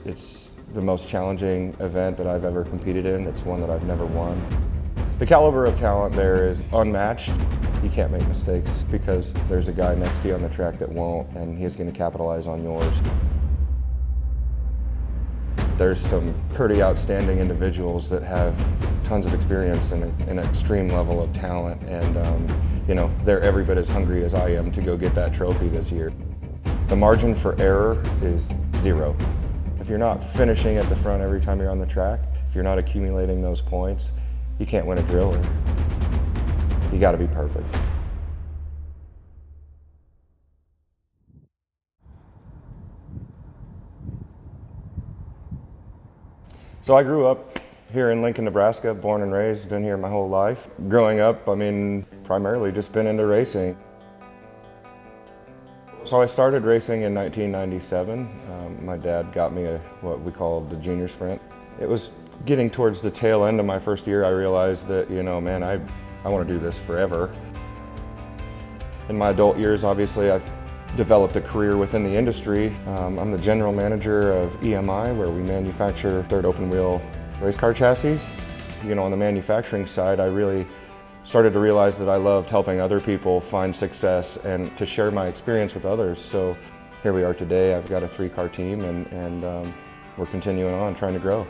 It's the most challenging event that I've ever competed in. It's one that I've never won. The caliber of talent there is unmatched. You can't make mistakes because there's a guy next to you on the track that won't, and he's going to capitalize on yours. There's some pretty outstanding individuals that have tons of experience and an extreme level of talent, and you know, they're every bit as hungry as I am to go get that trophy this year. The margin for error is zero. If you're not finishing at the front every time you're on the track, if you're not accumulating those points, you can't win a driller. You got to be perfect. So I grew up here in Lincoln, Nebraska, born and raised, been here my whole life. Growing up, I mean, primarily just been into racing. So I started racing in 1997. My dad got me what we call the junior sprint. It was getting towards the tail end of my first year, I realized that, you know, man, I want to do this forever. In my adult years, obviously, I've developed a career within the industry. I'm the general manager of EMI, where we manufacture third open wheel race car chassis. You know, on the manufacturing side, I really started to realize that I loved helping other people find success and to share my experience with others. So here we are today. I've got a 3-car team, and we're continuing on trying to grow.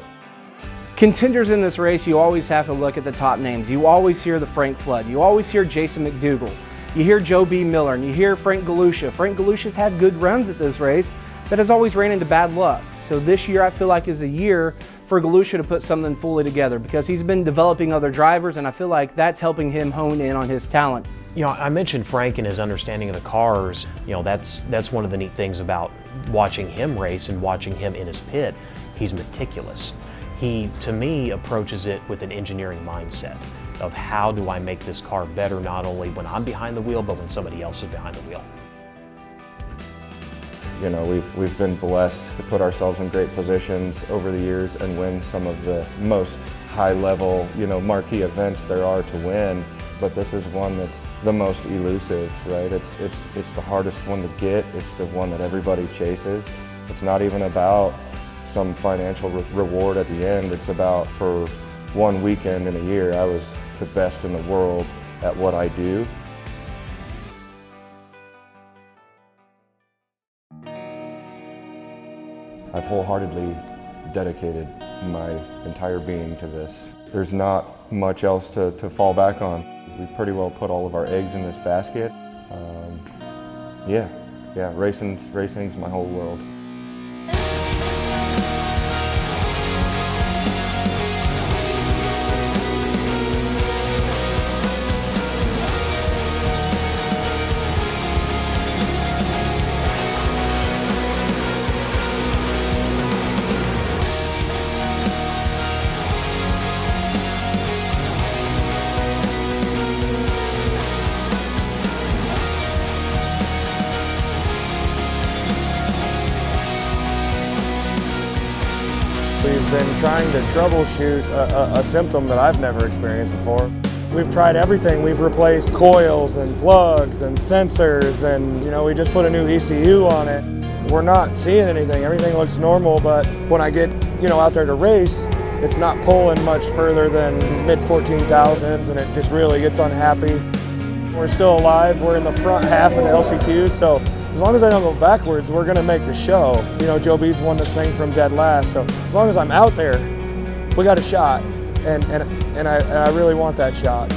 Contenders in this race, you always have to look at the top names. You always hear the Frank Flood. You always hear Jason McDougal. You hear Joe B. Miller, and you hear Frank Galusha. Frank Galusha's had good runs at this race, but has always ran into bad luck. So this year I feel like is a year for Galusha to put something fully together, because he's been developing other drivers, and I feel like that's helping him hone in on his talent. You know, I mentioned Frank and his understanding of the cars. You know, that's one of the neat things about watching him race and watching him in his pit. He's meticulous. He, to me, approaches it with an engineering mindset of how do I make this car better, not only when I'm behind the wheel, but when somebody else is behind the wheel. You know, we've been blessed to put ourselves in great positions over the years and win some of the most high-level, you know, marquee events there are to win. But this is one that's the most elusive, right? It's the hardest one to get. It's the one that everybody chases. It's not even about some financial reward at the end. It's about, for one weekend in a year, I was the best in the world at what I do. I've wholeheartedly dedicated my entire being to this. There's not much else to fall back on. We pretty well put all of our eggs in this basket. Yeah, racing's my whole world. We've been trying to troubleshoot a symptom that I've never experienced before. We've tried everything. We've replaced coils and plugs and sensors, and you know, we just put a new ECU on it. We're not seeing anything. Everything looks normal, but when I get, you know, out there to race, it's not pulling much further than mid 14,000s, and it just really gets unhappy. We're still alive. We're in the front half of the LCQ, so as long as I don't go backwards, we're gonna make the show. You know, Joe B's won this thing from dead last, so as long as I'm out there, we got a shot, and I really want that shot.